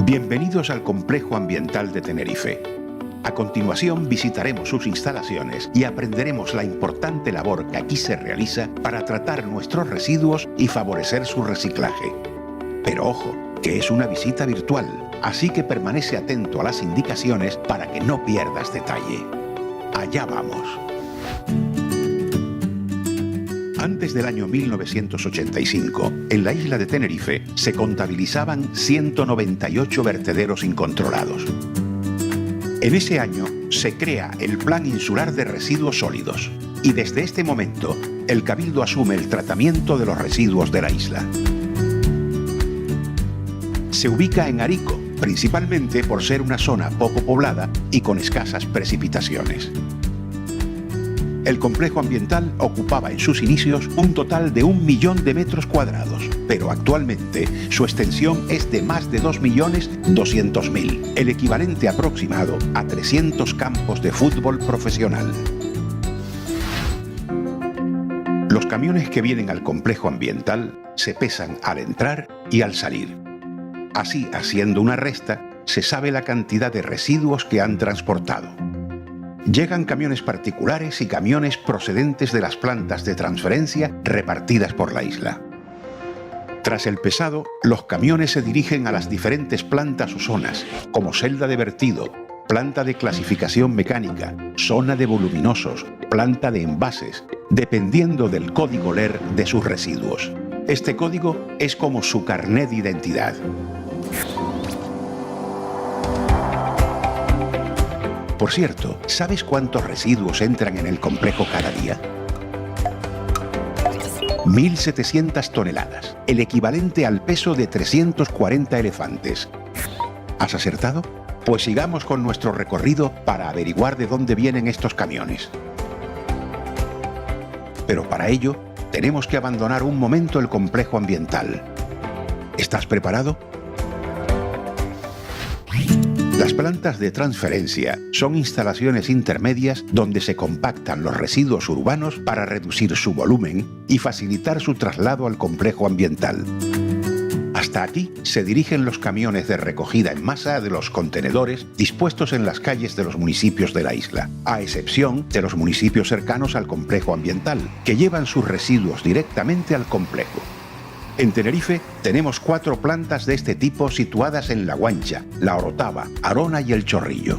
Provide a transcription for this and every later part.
Bienvenidos al Complejo Ambiental de Tenerife. A continuación visitaremos sus instalaciones y aprenderemos la importante labor que aquí se realiza para tratar nuestros residuos y favorecer su reciclaje. Pero ojo, que es una visita virtual, así que permanece atento a las indicaciones para que no pierdas detalle. Allá vamos. Antes del año 1985, en la isla de Tenerife se contabilizaban 198 vertederos incontrolados. En ese año se crea el Plan Insular de Residuos Sólidos y desde este momento el Cabildo asume el tratamiento de los residuos de la isla. Se ubica en Arico, principalmente por ser una zona poco poblada y con escasas precipitaciones. El complejo ambiental ocupaba en sus inicios un total de 1 millón de metros cuadrados, pero actualmente su extensión es de más de 2.200.000, el equivalente aproximado a 300 campos de fútbol profesional. Los camiones que vienen al complejo ambiental se pesan al entrar y al salir. Así, haciendo una resta, se sabe la cantidad de residuos que han transportado. Llegan camiones particulares y camiones procedentes de las plantas de transferencia repartidas por la isla. Tras el pesado, los camiones se dirigen a las diferentes plantas o zonas, como celda de vertido, planta de clasificación mecánica, zona de voluminosos, planta de envases, dependiendo del código LER de sus residuos. Este código es como su carnet de identidad. Por cierto, ¿sabes cuántos residuos entran en el complejo cada día? 1.700 toneladas, el equivalente al peso de 340 elefantes. ¿Has acertado? Pues sigamos con nuestro recorrido para averiguar de dónde vienen estos camiones. Pero para ello, tenemos que abandonar un momento el complejo ambiental. ¿Estás preparado? Las plantas de transferencia son instalaciones intermedias donde se compactan los residuos urbanos para reducir su volumen y facilitar su traslado al complejo ambiental. Hasta aquí se dirigen los camiones de recogida en masa de los contenedores dispuestos en las calles de los municipios de la isla, a excepción de los municipios cercanos al complejo ambiental, que llevan sus residuos directamente al complejo. En Tenerife tenemos 4 plantas de este tipo situadas en La Guancha, La Orotava, Arona y El Chorrillo.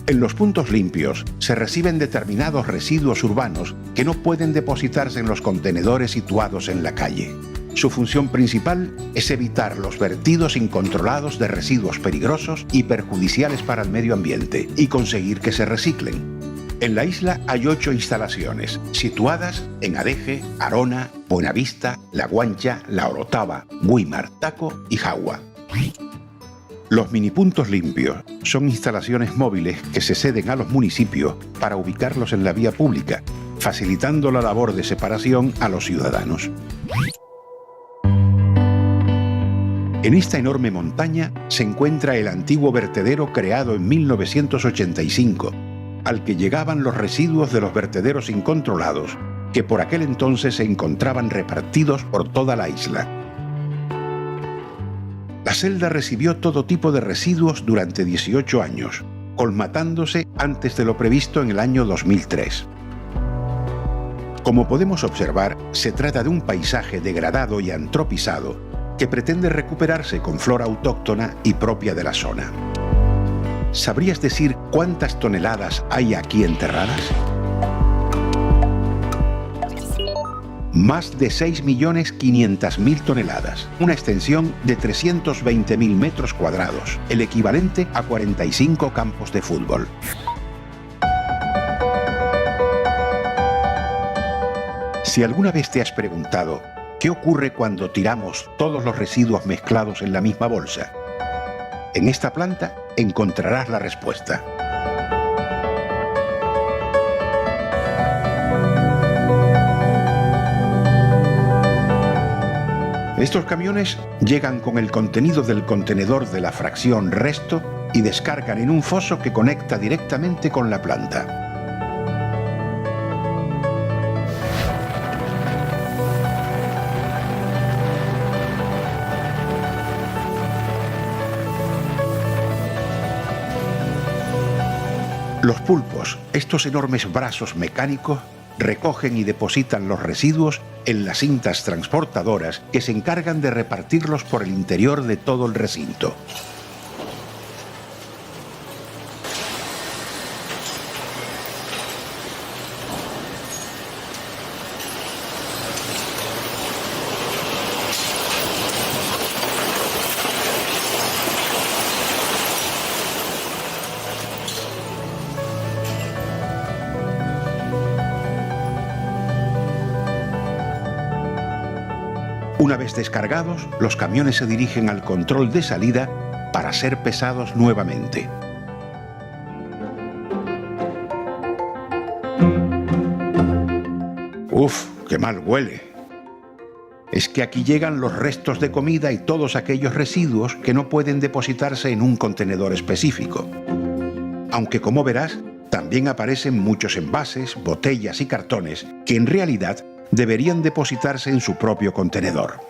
En los puntos limpios se reciben determinados residuos urbanos que no pueden depositarse en los contenedores situados en la calle. Su función principal es evitar los vertidos incontrolados de residuos peligrosos y perjudiciales para el medio ambiente y conseguir que se reciclen. En la isla hay 8 instalaciones, situadas en Adeje, Arona, Buenavista, La Guancha, La Orotava, Güímar, Taco y Jagua. Los minipuntos limpios son instalaciones móviles que se ceden a los municipios para ubicarlos en la vía pública, facilitando la labor de separación a los ciudadanos. En esta enorme montaña se encuentra el antiguo vertedero creado en 1985, al que llegaban los residuos de los vertederos incontrolados, que por aquel entonces se encontraban repartidos por toda la isla. La celda recibió todo tipo de residuos durante 18 años, colmatándose antes de lo previsto en el año 2003. Como podemos observar, se trata de un paisaje degradado y antropizado que pretende recuperarse con flora autóctona y propia de la zona. ¿Sabrías decir cuántas toneladas hay aquí enterradas? Más de 6.500.000 toneladas, una extensión de 320.000 metros cuadrados, el equivalente a 45 campos de fútbol. Si alguna vez te has preguntado ¿qué ocurre cuando tiramos todos los residuos mezclados en la misma bolsa? En esta planta encontrarás la respuesta. Estos camiones llegan con el contenido del contenedor de la fracción resto y descargan en un foso que conecta directamente con la planta. Los pulpos, estos enormes brazos mecánicos, recogen y depositan los residuos en las cintas transportadoras que se encargan de repartirlos por el interior de todo el recinto. Una vez descargados, los camiones se dirigen al control de salida para ser pesados nuevamente. ¡Uf! ¡Qué mal huele! Es que aquí llegan los restos de comida y todos aquellos residuos que no pueden depositarse en un contenedor específico. Aunque, como verás, también aparecen muchos envases, botellas y cartones que en realidad deberían depositarse en su propio contenedor.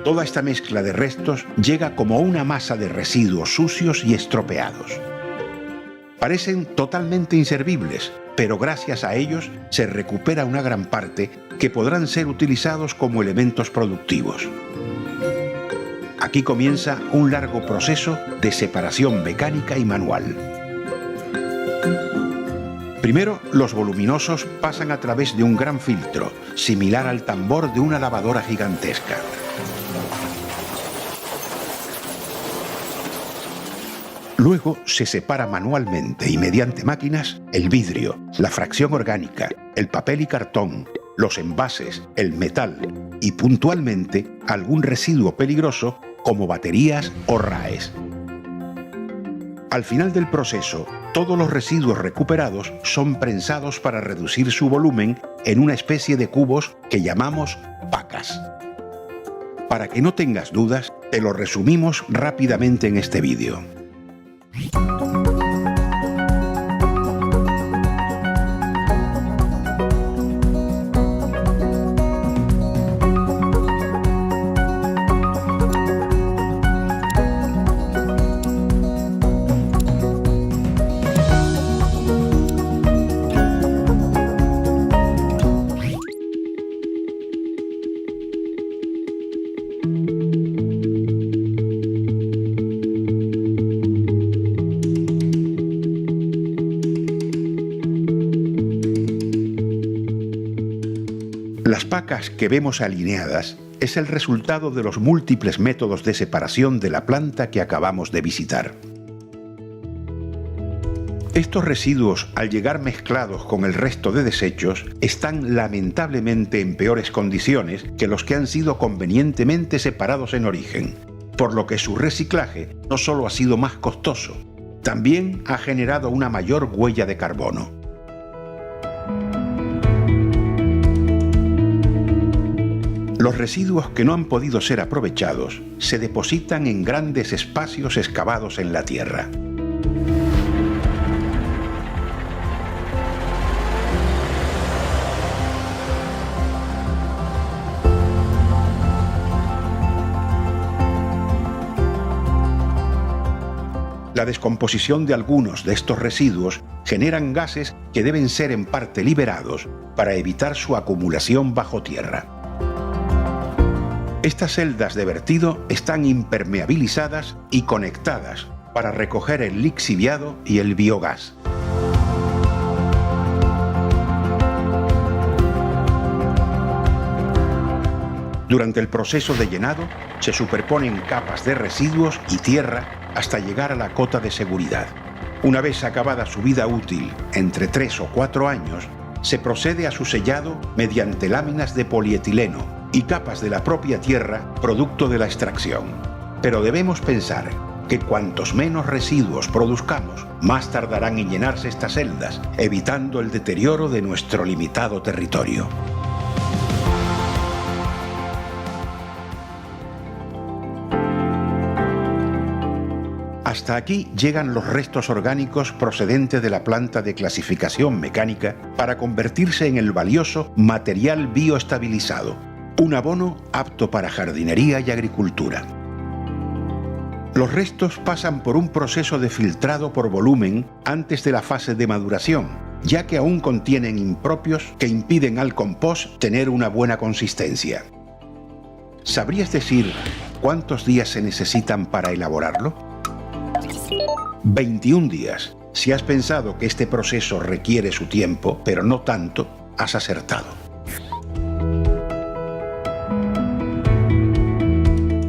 Toda esta mezcla de restos llega como una masa de residuos sucios y estropeados. Parecen totalmente inservibles, pero gracias a ellos se recupera una gran parte que podrán ser utilizados como elementos productivos. Aquí comienza un largo proceso de separación mecánica y manual. Primero, los voluminosos pasan a través de un gran filtro, similar al tambor de una lavadora gigantesca. Luego se separa manualmente y mediante máquinas el vidrio, la fracción orgánica, el papel y cartón, los envases, el metal y puntualmente algún residuo peligroso como baterías o RAEs. Al final del proceso, todos los residuos recuperados son prensados para reducir su volumen en una especie de cubos que llamamos pacas. Para que no tengas dudas, te lo resumimos rápidamente en este vídeo. Las pacas que vemos alineadas es el resultado de los múltiples métodos de separación de la planta que acabamos de visitar. Estos residuos, al llegar mezclados con el resto de desechos, están lamentablemente en peores condiciones que los que han sido convenientemente separados en origen, por lo que su reciclaje no solo ha sido más costoso, también ha generado una mayor huella de carbono. Los residuos que no han podido ser aprovechados se depositan en grandes espacios excavados en la tierra. La descomposición de algunos de estos residuos generan gases que deben ser en parte liberados para evitar su acumulación bajo tierra. Estas celdas de vertido están impermeabilizadas y conectadas para recoger el lixiviado y el biogás. Durante el proceso de llenado, se superponen capas de residuos y tierra hasta llegar a la cota de seguridad. Una vez acabada su vida útil, entre 3 o 4 años, se procede a su sellado mediante láminas de polietileno y capas de la propia tierra producto de la extracción. Pero debemos pensar que cuantos menos residuos produzcamos, más tardarán en llenarse estas celdas, evitando el deterioro de nuestro limitado territorio. Hasta aquí llegan los restos orgánicos procedentes de la planta de clasificación mecánica para convertirse en el valioso material bioestabilizado, un abono apto para jardinería y agricultura. Los restos pasan por un proceso de filtrado por volumen antes de la fase de maduración, ya que aún contienen impropios que impiden al compost tener una buena consistencia. ¿Sabrías decir cuántos días se necesitan para elaborarlo? 21 días. Si has pensado que este proceso requiere su tiempo, pero no tanto, has acertado.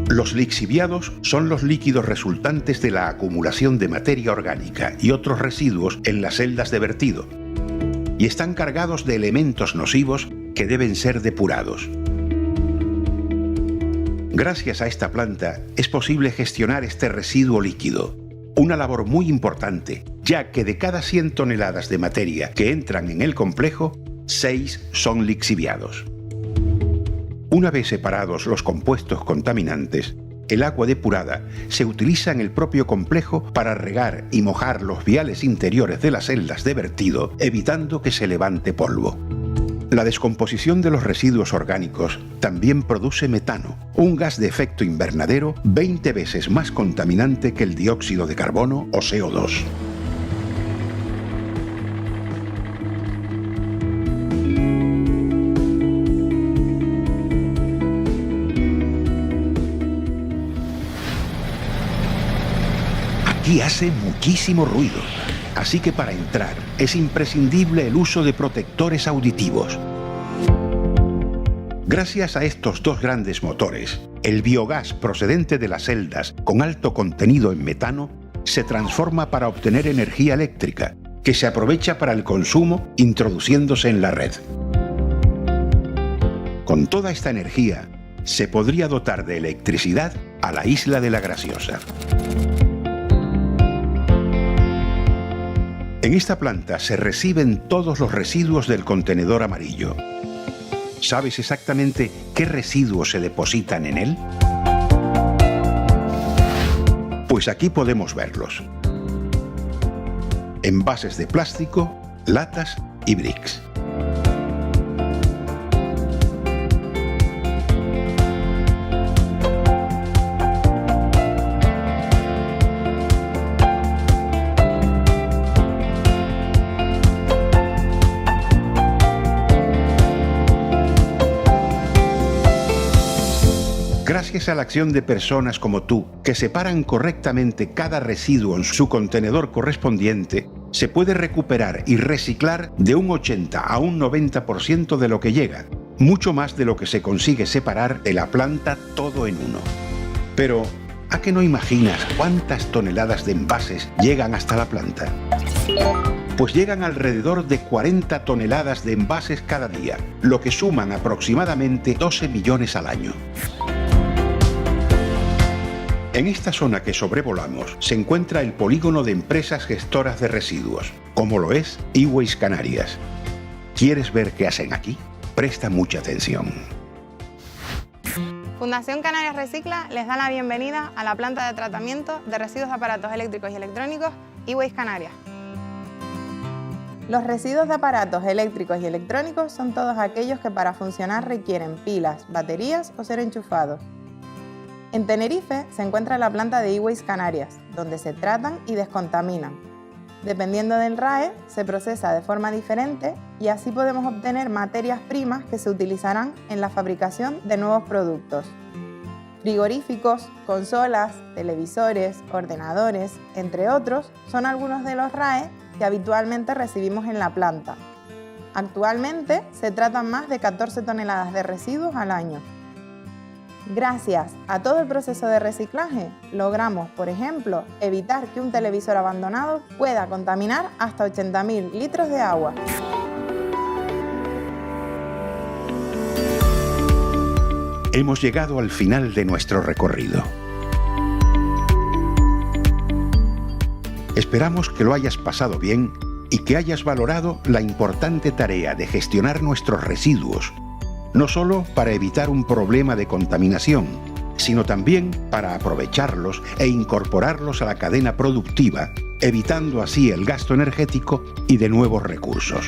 Los lixiviados son los líquidos resultantes de la acumulación de materia orgánica y otros residuos en las celdas de vertido, y están cargados de elementos nocivos que deben ser depurados. Gracias a esta planta es posible gestionar este residuo líquido, una labor muy importante, ya que de cada 100 toneladas de materia que entran en el complejo, 6 son lixiviados. Una vez separados los compuestos contaminantes, el agua depurada se utiliza en el propio complejo para regar y mojar los viales interiores de las celdas de vertido, evitando que se levante polvo. La descomposición de los residuos orgánicos también produce metano, un gas de efecto invernadero 20 veces más contaminante que el dióxido de carbono o CO2. Aquí hace muchísimo ruido, así que para entrar es imprescindible el uso de protectores auditivos. Gracias a estos dos grandes motores, el biogás procedente de las celdas con alto contenido en metano se transforma para obtener energía eléctrica, que se aprovecha para el consumo introduciéndose en la red. Con toda esta energía, se podría dotar de electricidad a la isla de La Graciosa. En esta planta se reciben todos los residuos del contenedor amarillo. ¿Sabes exactamente qué residuos se depositan en él? Pues aquí podemos verlos. Envases de plástico, latas y bricks. Gracias a la acción de personas como tú, que separan correctamente cada residuo en su contenedor correspondiente, se puede recuperar y reciclar de un 80 a un 90% de lo que llega, mucho más de lo que se consigue separar de la planta todo en uno. Pero, ¿a qué no imaginas cuántas toneladas de envases llegan hasta la planta? Pues llegan alrededor de 40 toneladas de envases cada día, lo que suman aproximadamente 12 millones al año. En esta zona que sobrevolamos se encuentra el polígono de empresas gestoras de residuos, como lo es E-Waste Canarias. ¿Quieres ver qué hacen aquí? Presta mucha atención. Fundación Canarias Recicla les da la bienvenida a la planta de tratamiento de residuos de aparatos eléctricos y electrónicos E-Waste Canarias. Los residuos de aparatos eléctricos y electrónicos son todos aquellos que para funcionar requieren pilas, baterías o ser enchufados. En Tenerife se encuentra la planta de E-Waste Canarias, donde se tratan y descontaminan. Dependiendo del RAE, se procesa de forma diferente y así podemos obtener materias primas que se utilizarán en la fabricación de nuevos productos. Frigoríficos, consolas, televisores, ordenadores, entre otros, son algunos de los RAE que habitualmente recibimos en la planta. Actualmente se tratan más de 14 toneladas de residuos al año. Gracias a todo el proceso de reciclaje, logramos, por ejemplo, evitar que un televisor abandonado pueda contaminar hasta 80.000 litros de agua. Hemos llegado al final de nuestro recorrido. Esperamos que lo hayas pasado bien y que hayas valorado la importante tarea de gestionar nuestros residuos, no solo para evitar un problema de contaminación, sino también para aprovecharlos e incorporarlos a la cadena productiva, evitando así el gasto energético y de nuevos recursos.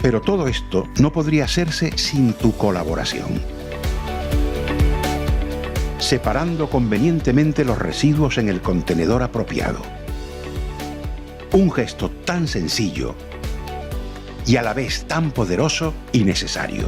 Pero todo esto no podría hacerse sin tu colaboración. separando convenientemente los residuos en el contenedor apropiado. Un gesto tan sencillo y a la vez tan poderoso y necesario.